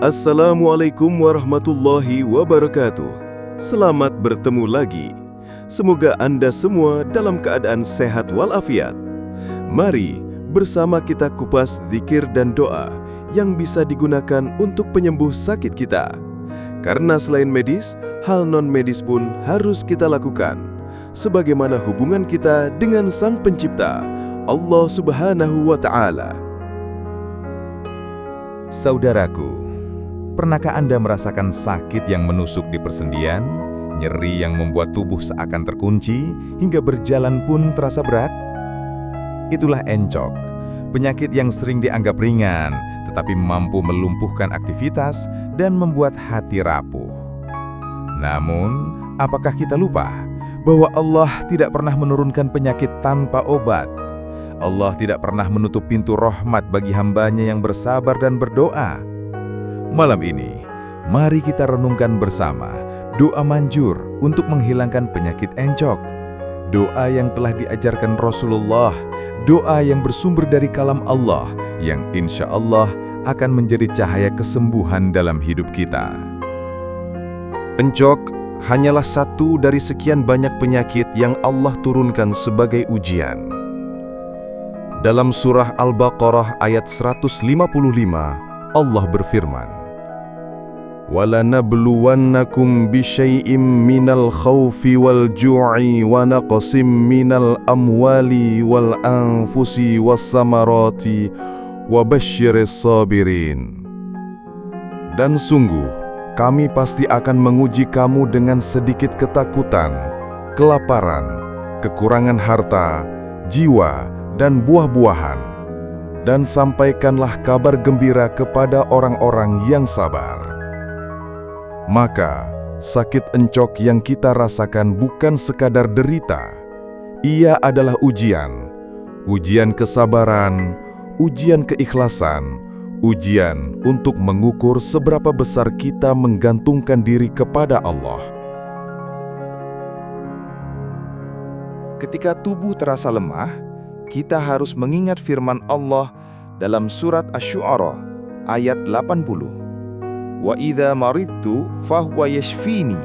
Assalamualaikum warahmatullahi wabarakatuh. Selamat bertemu lagi. Semoga Anda semua dalam keadaan sehat walafiat. Mari bersama kita kupas zikir dan doa yang bisa digunakan untuk penyembuh sakit kita. Karena selain medis, hal non-medis pun harus kita lakukan. Sebagaimana hubungan kita dengan Sang Pencipta, Allah Subhanahu wa Ta'ala. Saudaraku, pernahkah Anda merasakan sakit yang menusuk di persendian, nyeri yang membuat tubuh seakan terkunci, hingga berjalan pun terasa berat? Itulah encok, penyakit yang sering dianggap ringan, tetapi mampu melumpuhkan aktivitas dan membuat hati rapuh. Namun, apakah kita lupa bahwa Allah tidak pernah menurunkan penyakit tanpa obat? Allah tidak pernah menutup pintu rahmat bagi hambanya yang bersabar dan berdoa. Malam ini, mari kita renungkan bersama doa manjur untuk menghilangkan penyakit encok. Doa yang telah diajarkan Rasulullah, doa yang bersumber dari kalam Allah, yang insya Allah akan menjadi cahaya kesembuhan dalam hidup kita. Encok hanyalah satu dari sekian banyak penyakit yang Allah turunkan sebagai ujian. Dalam surah Al-Baqarah ayat 155, Allah berfirman, وَلَنَبْلُوَنَّكُمْ بِشَيْءٍ مِّنَ الْخَوْفِ وَالْجُوعِ وَنَقْصٍ مِّنَ الْأَمْوَالِ وَالْأَنفُسِ وَالثَّمَرَاتِ وَبَشِّرِ الصَّابِرِينَ. Dan sungguh, kami pasti akan menguji kamu dengan sedikit ketakutan, kelaparan, kekurangan harta, jiwa, dan buah-buahan. Dan sampaikanlah kabar gembira kepada orang-orang yang sabar. Maka, sakit encok yang kita rasakan bukan sekadar derita. Ia adalah ujian. Ujian kesabaran, ujian keikhlasan, ujian untuk mengukur seberapa besar kita menggantungkan diri kepada Allah. Ketika tubuh terasa lemah, kita harus mengingat firman Allah dalam surat Asy-Syu'ara ayat 80. Wa idza maridtu fahuwa yashfini.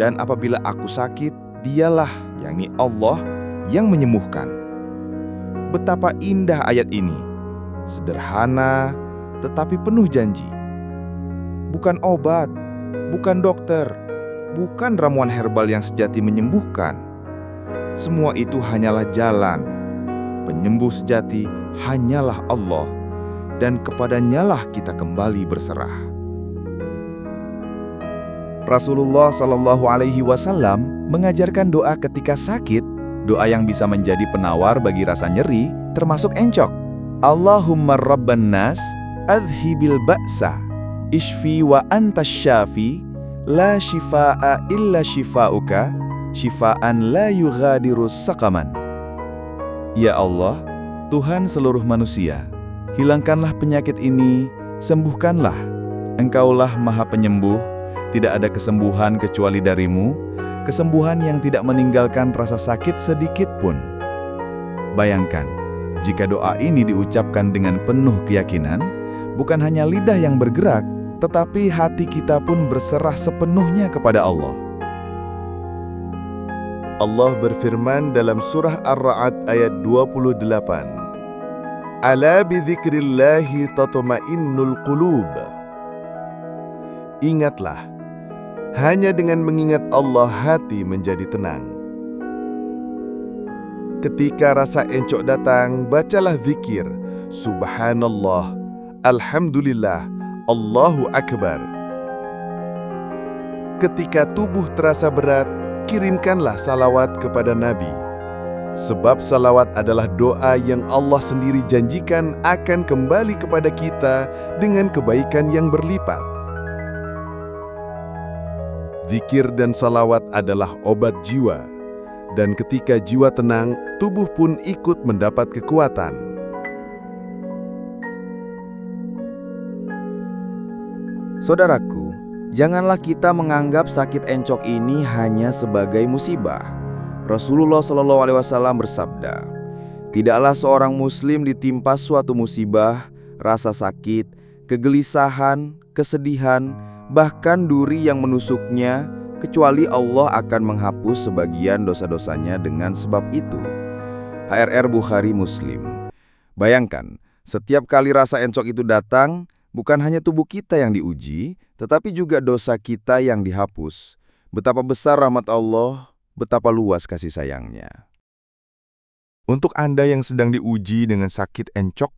Dan apabila aku sakit, dialah, yakni Allah, yang menyembuhkan. Betapa indah ayat ini. Sederhana, tetapi penuh janji. Bukan obat, bukan dokter, bukan ramuan herbal yang sejati menyembuhkan. Semua itu hanyalah jalan. Penyembuh sejati hanyalah Allah, dan kepadanyalah kita kembali berserah. Rasulullah Shallallahu Alaihi Wasallam mengajarkan doa ketika sakit, doa yang bisa menjadi penawar bagi rasa nyeri, termasuk encok. Allahumma rabban nas, adhibil ba'sa, ishfi wa anta syafi, la shifaa illa shifauka, shifaan la yughadiru saqaman. Ya Allah, Tuhan seluruh manusia, hilangkanlah penyakit ini, sembuhkanlah. Engkaulah Maha Penyembuh, tidak ada kesembuhan kecuali darimu, kesembuhan yang tidak meninggalkan rasa sakit sedikit pun. Bayangkan, jika doa ini diucapkan dengan penuh keyakinan, bukan hanya lidah yang bergerak, tetapi hati kita pun berserah sepenuhnya kepada Allah. Allah berfirman dalam surah Ar-Ra'd ayat 28, Ala bidzikrillahi tatma'innul qulub. Ingatlah, hanya dengan mengingat Allah hati menjadi tenang. Ketika rasa encok datang, bacalah zikir, Subhanallah, Alhamdulillah, Allahu Akbar. Ketika tubuh terasa berat, kirimkanlah salawat kepada Nabi. Sebab salawat adalah doa yang Allah sendiri janjikan akan kembali kepada kita dengan kebaikan yang berlipat. Zikir dan salawat adalah obat jiwa. Dan ketika jiwa tenang, tubuh pun ikut mendapat kekuatan. Saudaraku, janganlah kita menganggap sakit encok ini hanya sebagai musibah. Rasulullah SAW bersabda, tidaklah seorang muslim ditimpa suatu musibah, rasa sakit, kegelisahan, kesedihan, bahkan duri yang menusuknya, kecuali Allah akan menghapus sebagian dosa-dosanya dengan sebab itu. HRR Bukhari Muslim. Bayangkan, setiap kali rasa encok itu datang, bukan hanya tubuh kita yang diuji, tetapi juga dosa kita yang dihapus. Betapa besar rahmat Allah, betapa luas kasih sayangnya. Untuk Anda yang sedang diuji dengan sakit encok,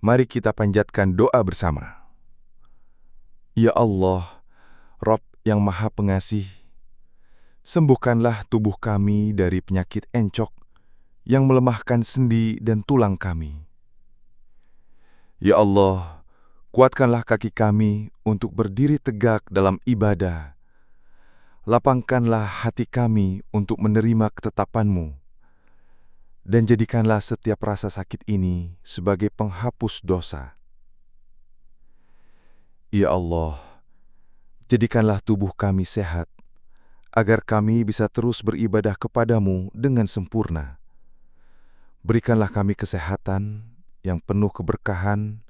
mari kita panjatkan doa bersama. Ya Allah, Rabb yang Maha Pengasih, sembuhkanlah tubuh kami dari penyakit encok yang melemahkan sendi dan tulang kami. Ya Allah, kuatkanlah kaki kami untuk berdiri tegak dalam ibadah. Lapangkanlah hati kami untuk menerima ketetapan-Mu. Dan jadikanlah setiap rasa sakit ini sebagai penghapus dosa. Ya Allah, jadikanlah tubuh kami sehat, agar kami bisa terus beribadah kepadamu dengan sempurna. Berikanlah kami kesehatan yang penuh keberkahan,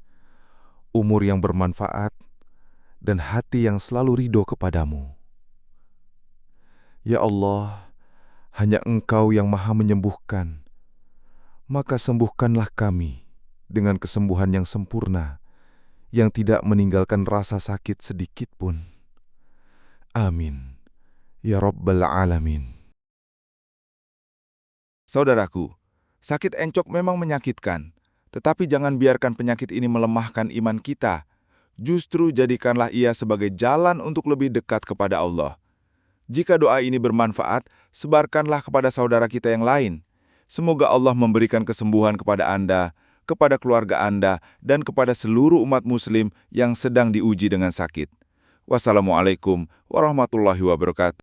umur yang bermanfaat, dan hati yang selalu ridho kepadamu. Ya Allah, hanya Engkau yang Maha menyembuhkan. Maka sembuhkanlah kami dengan kesembuhan yang sempurna, yang tidak meninggalkan rasa sakit sedikit pun. Amin. Ya Rabbal Alamin. Saudaraku, sakit encok memang menyakitkan, tetapi jangan biarkan penyakit ini melemahkan iman kita. Justru jadikanlah ia sebagai jalan untuk lebih dekat kepada Allah. Jika doa ini bermanfaat, sebarkanlah kepada saudara kita yang lain. Semoga Allah memberikan kesembuhan kepada Anda, kepada keluarga Anda, dan kepada seluruh umat muslim yang sedang diuji dengan sakit. Wassalamualaikum warahmatullahi wabarakatuh.